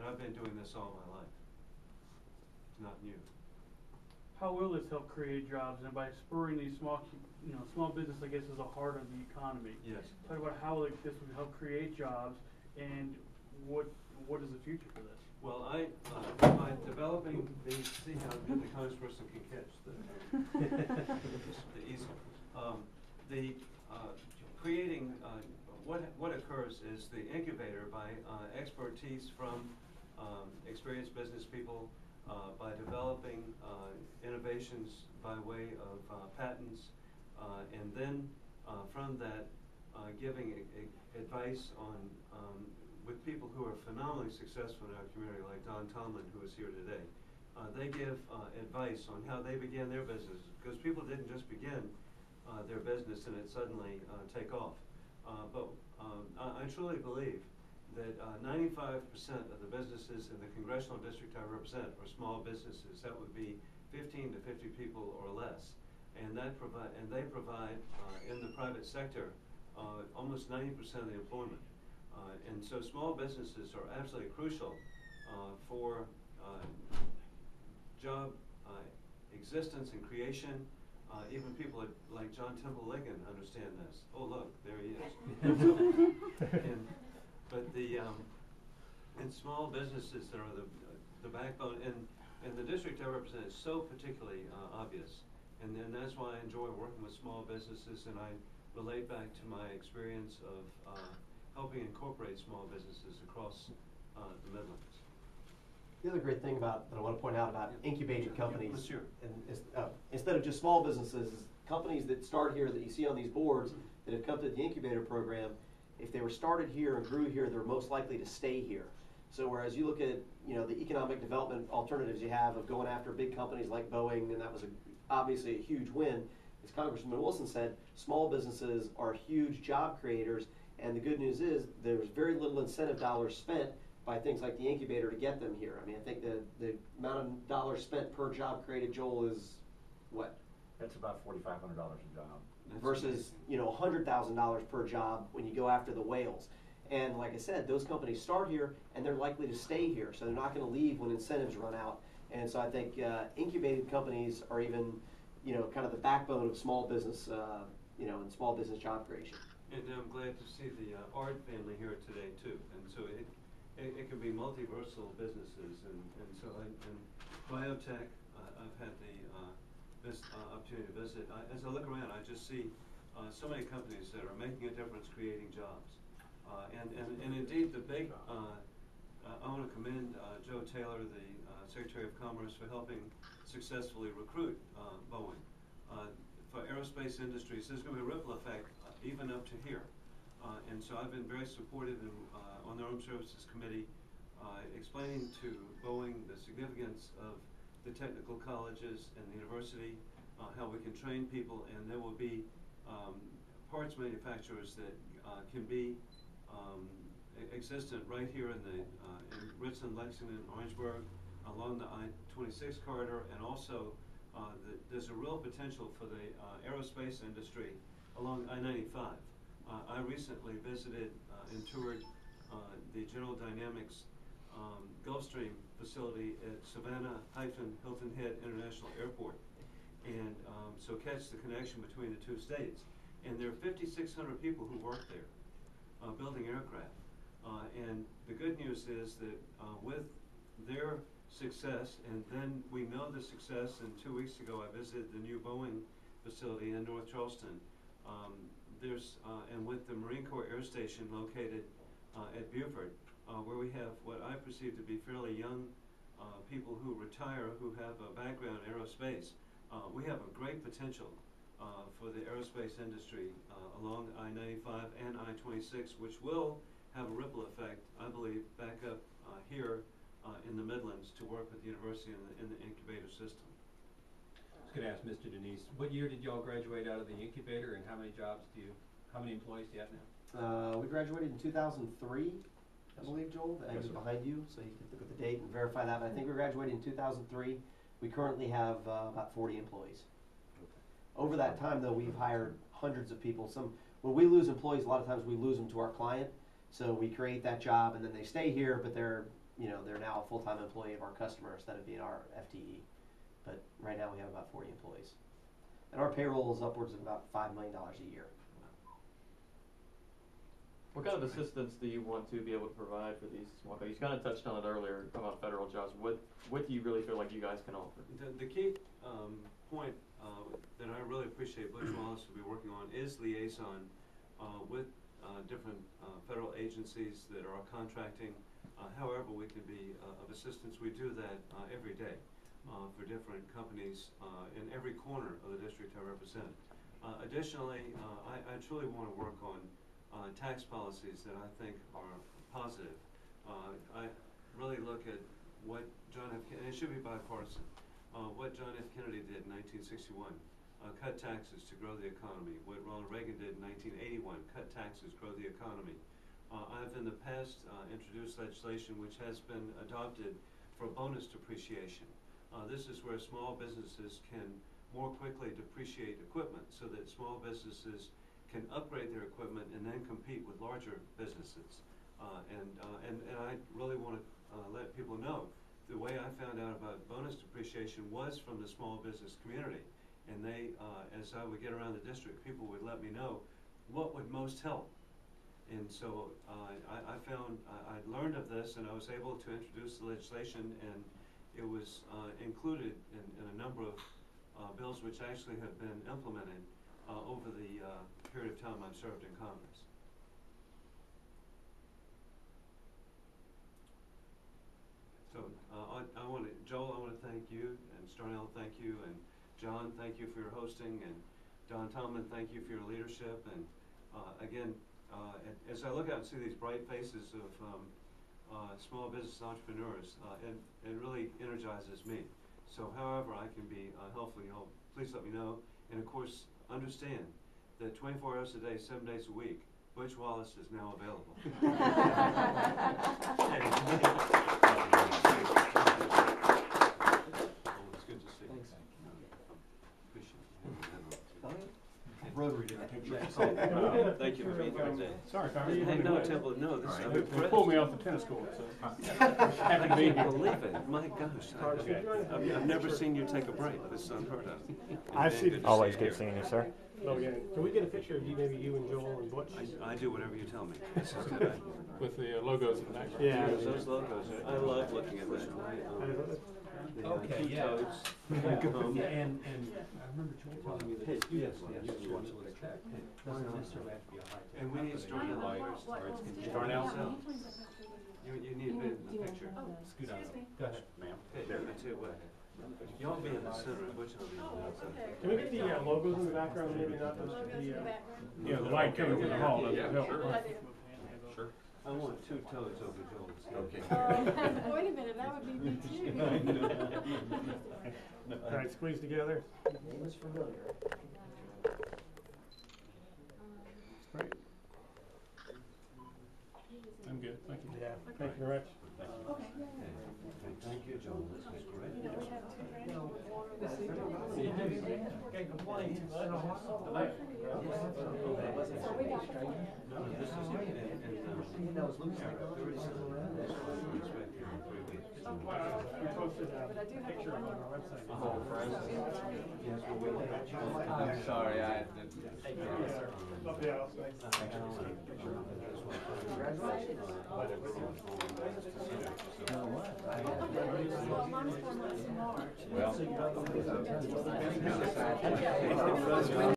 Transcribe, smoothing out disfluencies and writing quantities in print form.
I've been doing this all my life. It's not new. How will this help create jobs? And by spurring these small business, I guess, is the heart of the economy. Yes. Talk about how this would help create jobs, and what is the future for this? Well, by developing the, see how good the congressperson can catch the easel. Creating, what occurs is the incubator by expertise from experienced business people, by developing innovations by way of patents, and then from that giving advice on with people who are phenomenally successful in our community, like Don Tomlin, who is here today. They give advice on how they began their business, because people didn't just begin their business and it suddenly take off. But I truly believe that 95% of the businesses in the congressional district I represent are small businesses. That would be 15 to 50 people or less, and they provide in the private sector almost 90% of the employment. And so small businesses are absolutely crucial for job existence and creation. Even people like John Temple Ligon understand this. Oh, look, there he is. And small businesses that are the backbone, and the district I represent is so particularly obvious. And then that's why I enjoy working with small businesses, and I relate back to my experience of helping incorporate small businesses across the Midlands. The other great thing that I want to point out about incubating companies, Sure. instead of just small businesses, is companies that start here that you see on these boards that have come to the incubator program, if they were started here and grew here, they're most likely to stay here. So whereas you look at the economic development alternatives you have of going after big companies like Boeing, and that was obviously a huge win, as Congressman Wilson said, small businesses are huge job creators, and the good news is there's very little incentive dollars spent by things like the incubator to get them here. I mean, I think the amount of dollars spent per job created, Joel, is what? That's about $4,500 a job. Versus $100,000 per job when you go after the whales. And like I said, those companies start here and they're likely to stay here, so they're not going to leave when incentives run out. And so I think incubated companies are even kind of the backbone of small business, and small business job creation. And I'm glad to see the Ard family here today too. And so it can be multiversal businesses, and so in biotech, I've had the opportunity to visit. As I look around, I just see so many companies that are making a difference, creating jobs, and indeed the big. I want to commend Joe Taylor, the Secretary of Commerce, for helping successfully recruit Boeing. For aerospace industries, there's going to be a ripple effect even up to here. And so I've been very supportive on the Armed Services Committee, explaining to Boeing the significance of the technical colleges and the university, how we can train people, and there will be parts manufacturers that can be existent right here in Richland, Lexington, Orangeburg, along the I-26 corridor, and also there's a real potential for the aerospace industry along I-95. I recently visited and toured the General Dynamics Gulfstream facility at Savannah-Hilton Head International Airport, and so catch the connection between the two states. And there are 5,600 people who work there building aircraft. And the good news is that with their success, and then we know the success, and 2 weeks ago I visited the new Boeing facility in North Charleston. And with the Marine Corps Air Station located at Beaufort, where we have what I perceive to be fairly young people who retire, who have a background in aerospace, we have a great potential for the aerospace industry along I-95 and I-26, which will have a ripple effect, I believe, back up here in the Midlands to work with the university in the incubator system. I was going to ask Mr. Denise, what year did y'all graduate out of the incubator, and how many employees do you have now? We graduated in 2003, I believe, Joel. I was behind you, so you can look at the date and verify that. But I think we graduated in 2003. We currently have about 40 employees. Okay. Over that time, though, we've hired hundreds of people. When we lose employees, a lot of times we lose them to our client. So we create that job, and then they stay here, but they're they're now a full-time employee of our customer instead of being our FTE. But right now we have about 40 employees. And our payroll is upwards of about $5 million a year. What kind of assistance do you want to be able to provide for these small companies? You kind of touched on it earlier about federal jobs. What do you really feel like you guys can offer? The key point that I really appreciate Butch Wallace will be working on is liaison with different federal agencies that are contracting. However we can be of assistance, we do that every day for different companies in every corner of the district I represent. Additionally, I truly want to work on tax policies that I think are positive. I really look at what John F. Kennedy, and it should be bipartisan, what John F. Kennedy did in 1961, cut taxes to grow the economy. What Ronald Reagan did in 1981, cut taxes, grow the economy. I've in the past introduced legislation which has been adopted for bonus depreciation. This is where small businesses can more quickly depreciate equipment so that small businesses can upgrade their equipment and then compete with larger businesses. And I really want to let people know the way I found out about bonus depreciation was from the small business community. And they, as I would get around the district, people would let me know what would most help. And so I found, I'd learned of this and I was able to introduce the legislation, and it was included in a number of bills which actually have been implemented over the period of time I've served in Congress. So Joel, I want to thank you, and Starnell, thank you, and John, thank you for your hosting, and Don Tomlin, thank you for your leadership. And again, as I look out and see these bright faces of small business entrepreneurs, it really energizes me. So however I can be helpful, please let me know. And of course, understand that 24 hours a day, 7 days a week, Butch Wallace is now available. It's good to see you. Thanks. Appreciate it. Rotary did a picture. Thank you for being here today. Sorry, Tommy. Hey, no, Temple, no, this is, I'm They impressed. pulled me off the tennis court, so happy to be I here. can't believe it. My gosh. I've never seen you take a break. This is unheard of. I see. Good to Always see good you. seeing you, sir. Oh, yeah. Can we get a picture of you, maybe you and Joel and Butch? I do whatever you tell me. This is good. With the logos in the back. Yeah. Those logos, I love looking at that. Okay, two yeah. toads. And I remember Joel telling me that Yes, you want to look at that. It doesn't necessarily have to be a high tech. And we need Starnell. Starnell? You need to be in the picture. Scoot out. Go ahead, ma'am. Okay, that's it, what? Y'all be in the center, Butch will be in the outside. Can we get the logos in the background, maybe not the light coming from the hall, doesn't help. Sure. I want two toads over Joel's head. Okay. Wait a minute, that would be me too. All right, squeeze together. Name is familiar. Great. I'm good, thank you. Yeah, thank you very much. Thank you, Joel, this was great. No, this is great, and That was Luke's. there is a expected in 3 weeks. We posted a picture on our website. Yes, we will. I'm sorry, I Yeah, thanks. Well, mine's 4 months in March. Well.